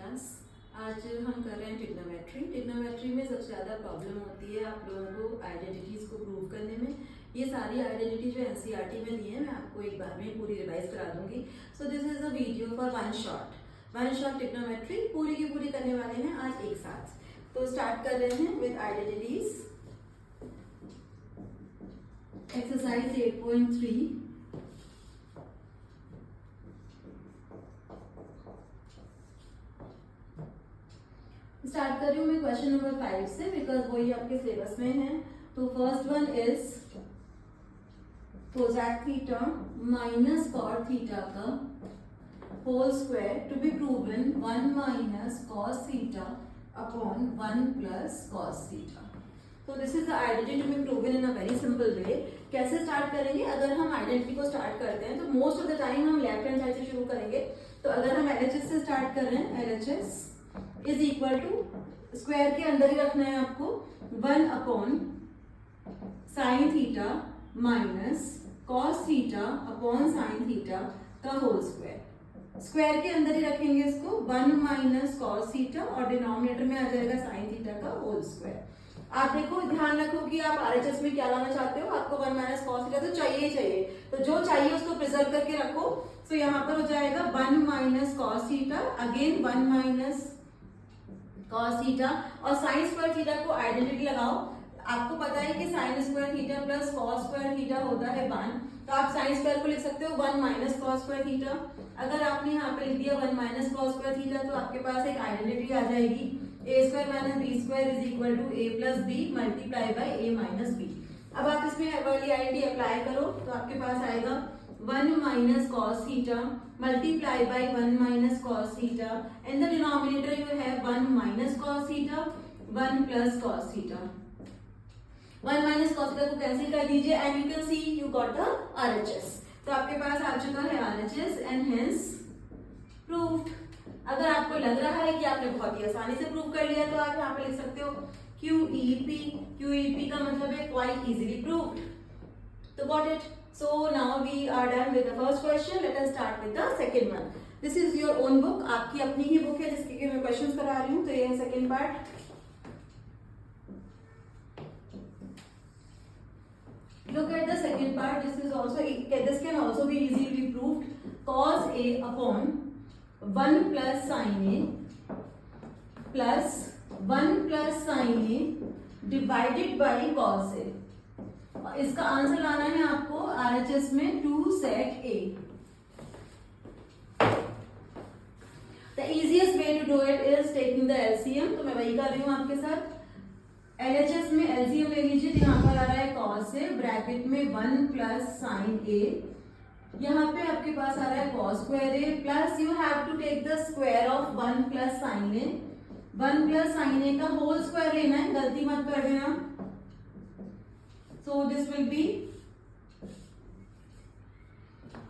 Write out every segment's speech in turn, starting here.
Class. आज हम कर रहे हैं ट्रिग्नोमेट्री। ट्रिग्नोमेट्री में सबसे ज़्यादा प्रॉब्लम होती है आप लोगों को आइडेंटिटीज़ को प्रूव करने में। ये सारी आइडेंटिटी जो एनसीईआरटी में दी है मैं आपको एक बार में पूरी रिवाइज करा दूंगी। So this is a video for one shot trigonometry पूरी की पूरी करने वाले हैं आज एक साथ। तो स्टार्ट कर रहे हैं विद आइडेंटिटीज। एक्सरसाइज 8.3। स्टार्ट कर रही हूँ मैं क्वेश्चन नंबर 5 से, बिकॉज वही आपके सिलेबस में है। तो first one is cosec theta minus cot theta का whole square to be proven 1 minus cos theta upon 1 plus cos theta. तो this is the identity to be proven in a very simple way. कैसे start करेंगे? अगर हम identity को start करते हैं तो मोस्ट ऑफ द टाइम हम लेफ्ट हैंड साइड से शुरू करेंगे। तो अगर हम एलएचएस से स्टार्ट कर रहे हैं, LHS is equal to square के अंदर ही रखना है आपको 1 upon sine theta minus cos theta upon sine theta का होल स्क्वायर। स्क्वायर के अंदर ही रखेंगे इसको 1 माइनस कॉस थीटा और डिनोमिनेटर में आ जाएगा साइन थीटा का होल स्क्वायर। आप देखो, ध्यान रखो कि आप आरएचएस में क्या लाना चाहते हो। आपको 1 माइनस कॉस थीटा तो चाहिए ही चाहिए, तो जो चाहिए उसको प्रिजर्व करके रखो। तो यहाँ पर हो जाएगा 1 minus cos theta, again 1 minus cos theta और साइन स्क्वायर थीटा को आइडेंटिटी लगाओ। आपको पता है कि sine square theta plus cos square theta होता है 1, तो आप साइन स्क्वायर को लिख सकते हो 1 माइनस कॉस स्क्वायर थीटा। अगर आपने यहाँ पे लिख दिया 1 माइनस कॉस स्क्वायर थीटा तो आपके पास एक आइडेंटिटी आ जाएगी A square minus B square is equal to A plus B multiply by A minus B. अब आप इसमें वाली आइडेंटिटी अप्लाई करो तो आपके पास आएगा 1 minus cos theta multiply by 1 minus cos theta, and the denominator you have 1 minus cos theta 1 plus cos theta। 1 minus cos theta को cancel कर दीजिए and you can see you got the RHS। तो आपके पास आ चुका है RHS and hence proved। अगर आपको लग रहा है कि आपने बहुत ही आसानी से प्रूव कर लिया तो आप यहाँ पे लिख सकते हो QEP। QEP का मतलब है quite easily proved। तो got it। So now we are done with the first question. Let us start with the second one. This is your own book. आपकी अपनी ही बुक है जिसके कि मैं क्वेश्चंस करा रही हूँ। तो ये है second part. Look at the second part. This can also be easily proved. Cos A upon 1 plus sin A plus 1 plus sin A divided by cos A। इसका आंसर लाना है आपको आरएचएस में 2 sec A। The easiest way to do it is taking the LCM। तो मैं वही कर रही हूँ आपके साथ। एलएचएस में एलसीएम ले लीजिए। यहाँ पर आ रहा है cos A ब्रैकेट में 1 प्लस साइन A, यहाँ पे आपके पास आ रहा है cos square A plus you have to take the square of 1 plus sine A। 1 plus sine A का होल स्क्वायर लेना है, गलती मत कर देना। So this will be,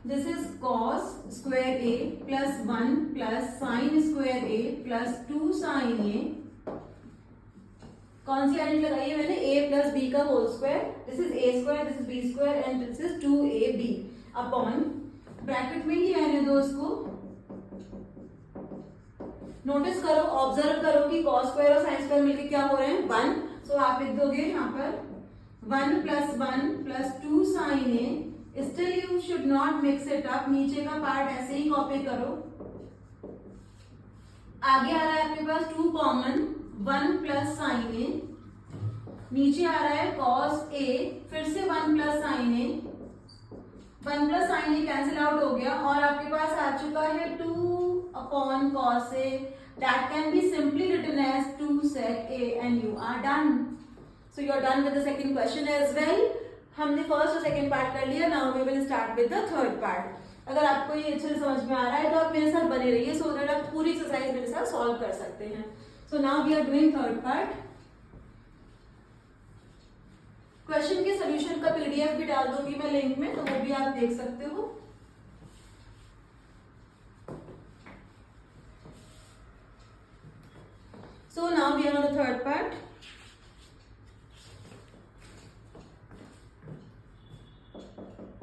this is cos square A plus 1 plus sin square A plus 2 sin A। कौन सी identity लगाई है मैंने? A plus B का whole square. This is A square, this is B square and this is 2AB upon bracket में ही रहने दो उसको। नोटिस करो, ऑब्जर्व करो कि cos स्क्वायर और sin स्क्वायर मिलकर क्या हो रहे हैं? 1। सो आप लिख दोगे यहाँ पर 1 plus 1 plus 2 sin A। Still you should not mix it up। नीचे का पार्ट ऐसे ही कॉपी करो। आगे आ रहा है आपके पास 2 कॉमन 1 plus sin A, नीचे आ रहा है cos A, फिर से 1 plus sin A। 1 plus sin A cancel out हो गया और आपके पास आ चुका है 2 upon cos A। That can be simply written as 2 sec A and you are done। So you are done with the second question as well। हमने first और second part कर लिया। Now we will start with the third part. अगर आपको ये अच्छे से समझ में आ रहा है तो आप मेरे साथ बने रहिए, सो दैट आप पूरी एक्सरसाइज मेरे साथ सॉल्व कर सकते हैं। So now we are doing third part. Question के सोल्यूशन का पीडीएफ भी डाल दूंगी मैं लिंक में, तो वो भी आप देख सकते हो। So now we are on the third part.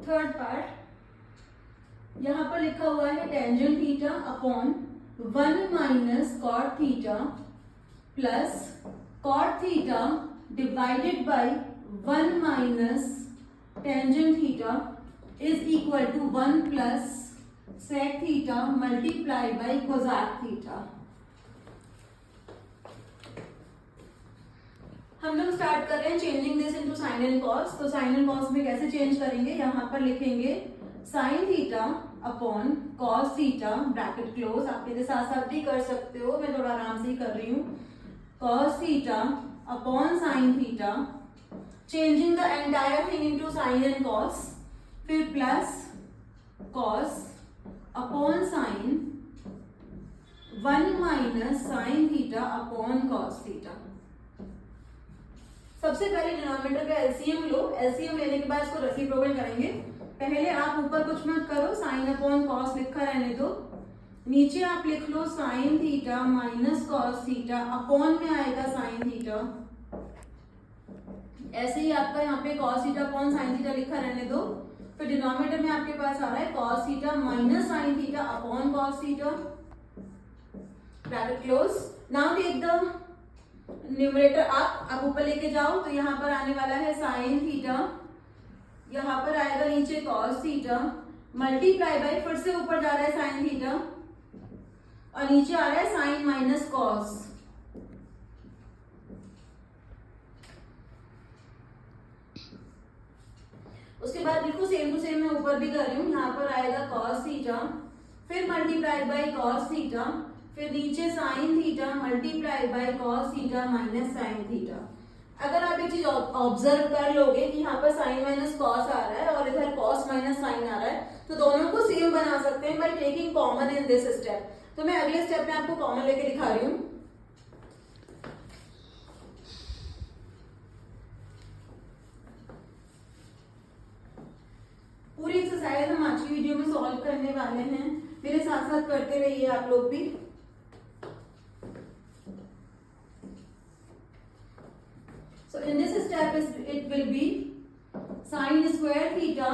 Third part, यहां पर लिखा हुआ है tangent theta upon 1 minus cot theta plus cot theta divided by 1 minus tangent theta is equal to 1 plus sec theta multiply by cosec theta. हम लोग start कर रहे हैं changing this into sine and cos. तो sine and cos में कैसे change करेंगे, यहाँ पर लिखेंगे sign theta upon cos theta bracket close. आप मेरे साथ साथ भी कर सकते हो, मैं थोड़ा आराम से ही कर रही हूँ। Cos theta upon sine theta, changing the entire thing into sine and cos, फिर plus cos upon sine 1 minus sine theta upon cos theta. सबसे पहले डिनोमिनेटर का एलसीएम लो। एलसीएम लेने के बाद इसको रेसिप्रोकल करेंगे। पहले आप ऊपर कुछ मत करो, साइन अपॉन कॉस लिखा रहने दो। नीचे आप लिख लो sine theta minus cos theta, upon में आएगा साइन थीटा। ऐसे ही आपका यहाँ पे cos theta upon sine theta लिखा रहने दो। फिर डिनोमिनेटर में आपके पास आ रहा है cos theta minus sine theta upon cos theta, bracket close. Now take the numerator आप ऊपर लेके जाओ, तो यहाँ पर आने वाला है साइन थीटा, यहाँ पर आएगा नीचे कॉस थीटा मल्टीप्लाई बाय, फिर से ऊपर जा रहा है साइन थीटा और नीचे आ रहा है साइन माइनस कॉस। उसके बाद बिल्कुल सेम टू सेम मैं ऊपर भी कर रही हूँ। यहाँ पर आएगा कॉस थीटा, फिर मल्टीप्लाई बाय कॉस थीटा, फिर नीचे sine theta multiply by cos theta minus sine theta. अगर आप एक चीज ऑब्जर्व कर लोगे कि यहाँ पर साइन माइनस कॉस आ रहा है और इधर कॉस माइनस साइन आ रहा है, तो दोनों को सेम बना सकते हैं by taking common in this step. तो मैं अगले स्टेप में आपको कॉमन लेके दिखा रही हूँ। पूरी एक्सरसाइज हम आज की वीडियो में सॉल्व करने वाले हैं, मेरे साथ साथ करते रहिए आप लोग भी। So in this step it will be sin square theta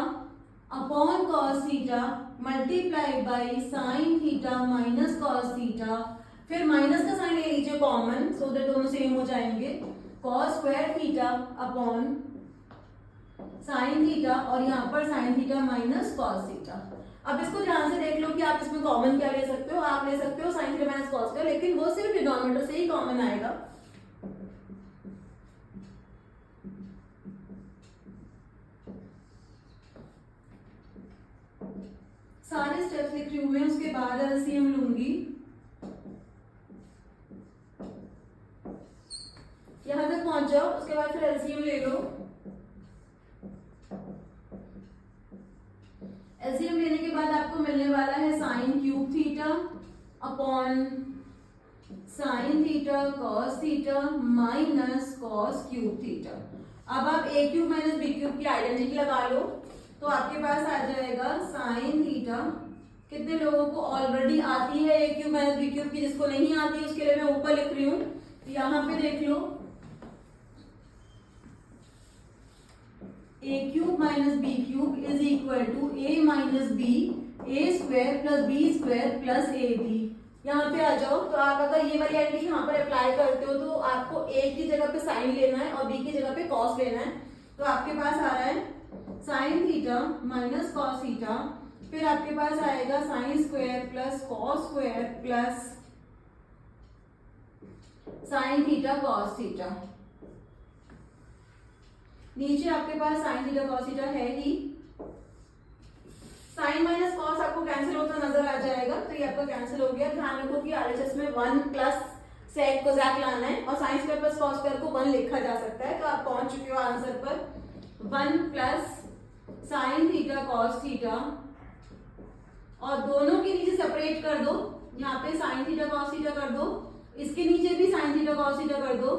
upon cos theta multiply by sin theta minus cos theta, फिर माइनस का साइन ले लीजिए कॉमन, सो दैट दोनों सेम हो जाएंगे। cos square theta upon sine theta और यहाँ पर sign theta minus cos theta. अब इसको ध्यान से देख लो कि आप इसमें कॉमन क्या ले सकते हो। आप ले सकते हो sign theta minus cos theta, लेकिन वो सिर्फ डिनोमिनेटर से ही कॉमन आएगा। सारे स्टेप्स लिख रही हूं मैं, उसके बाद एलसीएम लूंगी। यहां तक पहुंच जाओ, उसके बाद फिर एलसीएम ले लो। एलसीएम लेने के बाद आपको मिलने वाला है sine cube theta upon sine theta cos theta minus cos cube theta. अब आप ए क्यूब माइनस बी क्यूब की आइडेंटिटी लगा लो, तो आपके पास आ जाएगा साइन थीटा। कितने लोगों को ऑलरेडी आती है ए क्यूब माइनस बी क्यूब की, जिसको नहीं आती उसके लिए मैं ऊपर लिख रही हूँ। यहाँ पे देख लो, A cube minus B cube is equal to A minus B, A square plus B square plus A B. यहाँ पे आ जाओ, तो आप अगर ये वाली आइडेंटिटी यहाँ पर अप्लाई करते हो तो आपको ए की जगह पे साइन लेना है और बी की जगह पे कॉस लेना है। तो आपके पास आ रहा है sign theta minus cos theta, फिर आपके पास आएगा sign square plus cos square plus sine theta cos theta. नीचे आपके पास साइन थीटा कॉस थीटा है ही। साइन माइनस कॉस आपको कैंसिल होता नजर आ जाएगा, तो ये आपका कैंसिल हो गया। ध्यान रखो कि आरएचएस में 1 प्लस सेक कोसैक लाना है और sign square plus cos square को 1 लिखा जा सकता है। तो आप पहुंच चुके हो आंसर पर। 1 plus sine theta cos theta, और दोनों के नीचे सेपरेट कर दो। यहाँ पे साइन थीटा कॉस थीटा कर दो, इसके नीचे भी साइन थीटा कॉस थीटा कर दो,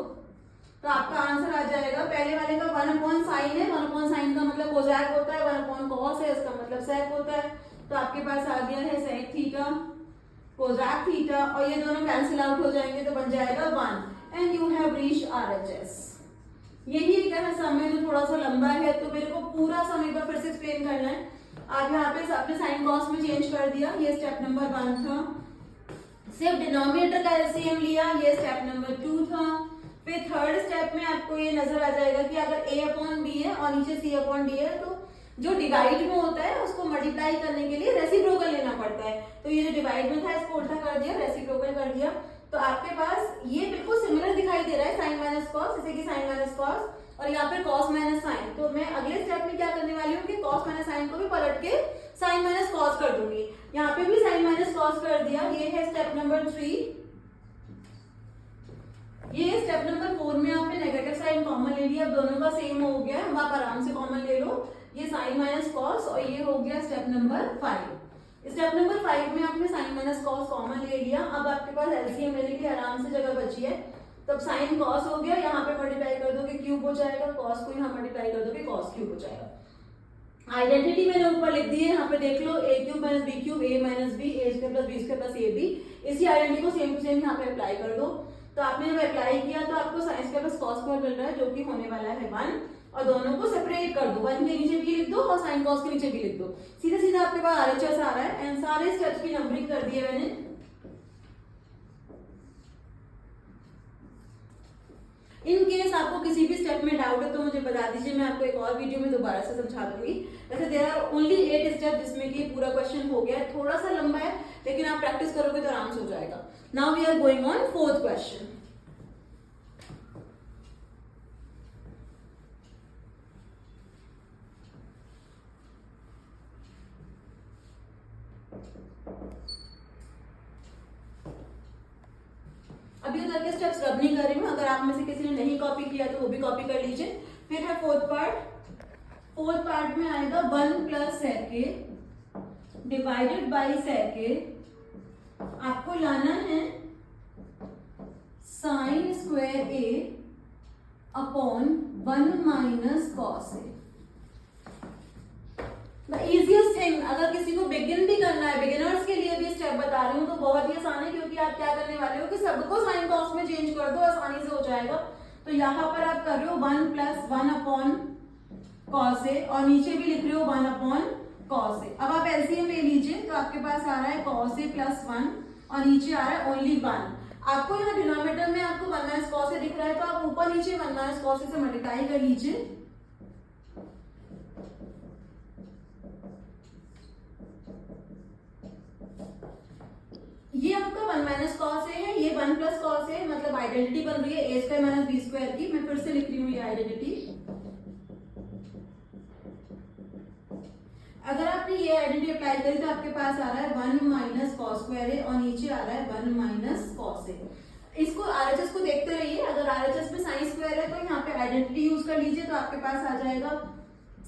तो आपका आंसर आ जाएगा। पहले वाले का 1 अपॉन साइन है, 1 अपॉन साइन का मतलब कोसैक होता है, 1 अपॉन कॉस है इसका मतलब सेक होता है। तो आपके पास आ गया है सेक थीटा कोसैक थीटा, और ये दोनों कैंसिल आउट हो जाएंगे तो बन जाएगा 1 and you have reached RHS. यही एक है समय जो थोड़ा सा लंबा है, तो मेरे को पूरा समय का फिर से एक्सप्लेन करना है। आप यहाँ पे अपने साइन कॉस में चेंज कर दिया, ये स्टेप नंबर 1 था। सिर्फ डिनोमिनेटर का एलसीएम लिया, ये स्टेप नंबर 2 था। फिर थर्ड स्टेप में आपको ये नजर आ जाएगा कि अगर a अपॉन बी है और नीचे c अपॉन डी है तो जो डिवाइड में होता है उसको मल्टीप्लाई करने के लिए रेसिप्रोकल लेना पड़ता है। तो ये जो डिवाइड में था इसको उल्टा कर दिया, रेसिप्रोकल कर दिया, तो आपके पास ये बिल्कुल सिमिलर दिखाई दे रहा है साइन माइनस कॉस, जैसे कि साइन माइनस कॉस और यहाँ पे कॉस माइनस साइन। तो मैं अगले स्टेप में क्या करने वाली हूँ कि कॉस माइनस साइन को भी पलट के साइन माइनस कॉस कर दूंगी। यहाँ पे भी साइन माइनस कॉस कर दिया, ये है स्टेप नंबर 3। ये स्टेप नंबर 4 में आपने नेगेटिव साइन कॉमन ले लिया, अब दोनों का सेम हो गया, अब आप आराम से कॉमन ले लो, ये साइन माइनस कॉस और ये हो गया स्टेप नंबर 5। स्टेप नंबर 5 में आपने साइन माइनस कॉस कॉमन ले लिया, अब आपके पास एलसीएम लेने के लिए आराम से जगह बची है। तब साइन कॉस हो गया, यहाँ पे मल्टीप्लाई कर दोगे क्यूब हो जाएगा, कॉस को यहाँ मल्टीप्लाई कर दोगे कॉस क्यूब हो जाएगा। आइडेंटिटी मैंने ऊपर लिख दी है, यहाँ पे देख लो a cube minus B cube, a minus B, a square plus B square plus A B. इसी आइडेंटिटी को सेम टू सेम यहाँ पे अप्लाई कर दो। तो आपने जब अप्लाई किया तो आपको sine square plus cos square मिल रहा है, जो कि होने वाला है 1, और दोनों को सेपरेट कर दो, 1 के नीचे भी लिख दो और साइन कॉस के नीचे भी लिख दो। सीधा सीधा आपके पास आरएचएस आ रहा है एंड सारे स्टेप्स की नंबरिंग कर दी है मैंने। इन केस आपको किसी भी स्टेप में डाउट है तो मुझे बता दीजिए, मैं आपको एक और वीडियो में दोबारा से समझा दूंगी। वैसे देयर आर ओनली 8 स्टेप जिसमें कि पूरा क्वेश्चन हो गया है, थोड़ा सा लंबा है लेकिन आप प्रैक्टिस करोगे तो आराम से हो जाएगा। Now we are going on 4th question. अभी उधर के स्टेप्स रब नहीं कर रही हूँ, अगर आप में से किसी ने नहीं कॉपी किया तो वो भी कॉपी कर लीजिए। फिर है 4th पार्ट। 4th पार्ट में आएगा 1 प्लस सेके डिवाइडेड बाई सेके। आपको लाना है sign square A upon 1 minus cos A. The easiest thing, अगर किसी को बिगिन भी करना है, बिगिनर्स के लिए भी स्टेप बता रही हूँ तो बहुत ही आसान है, क्योंकि आप क्या करने वाले हो कि सबको साइन कॉस में चेंज कर दो, आसानी से हो जाएगा। तो यहाँ पर आप कर रहे हो 1 प्लस 1 अपॉन कॉस ए और नीचे भी लिख रहे हो 1 अपॉन कॉस ए। अब आप एलसीएम ले लीजिए, तो आपके पास आ रहा है कॉस ए प्लस 1 और नीचे आ रहा है ओनली 1। आपको यहाँ डिनोमिनेटर में आपको 1 माइनस कॉस ए दिख रहा है, तो आप ऊपर नीचे 1 माइनस कॉस ए से मल्टीप्लाई कर लीजिए। ये आपका 1 माइनस कॉस ए है, ये 1 प्लस कॉस ए, मतलब आइडेंटिटी बन रही है ए स्क्वायर माइनस बी स्क्वायर की। मैं फिर से लिख रही हूँ ये आइडेंटिटी। अगर आपने ये आइडेंटिटी अप्लाई करी तो आपके पास आ रहा है 1 माइनस कॉस स्क्वायर ए और नीचे आ रहा है 1 माइनस कॉस ए। इसको आरएचएस को देखते रहिए, अगर आरएचएस में साइन स्क्वायर है तो यहाँ पे आइडेंटिटी यूज कर लीजिए, तो आपके पास आ जाएगा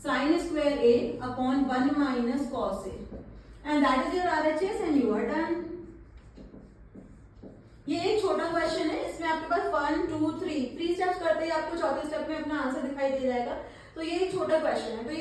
sine square A upon 1 minus cos A and that is your RHS and you are done. ये एक छोटा क्वेश्चन है, इसमें आपके पास 1 2 3 स्टेप्स करते ही आपको चौथे स्टेप में अपना आंसर दिखाई दे जाएगा। तो ये एक छोटा क्वेश्चन है। तो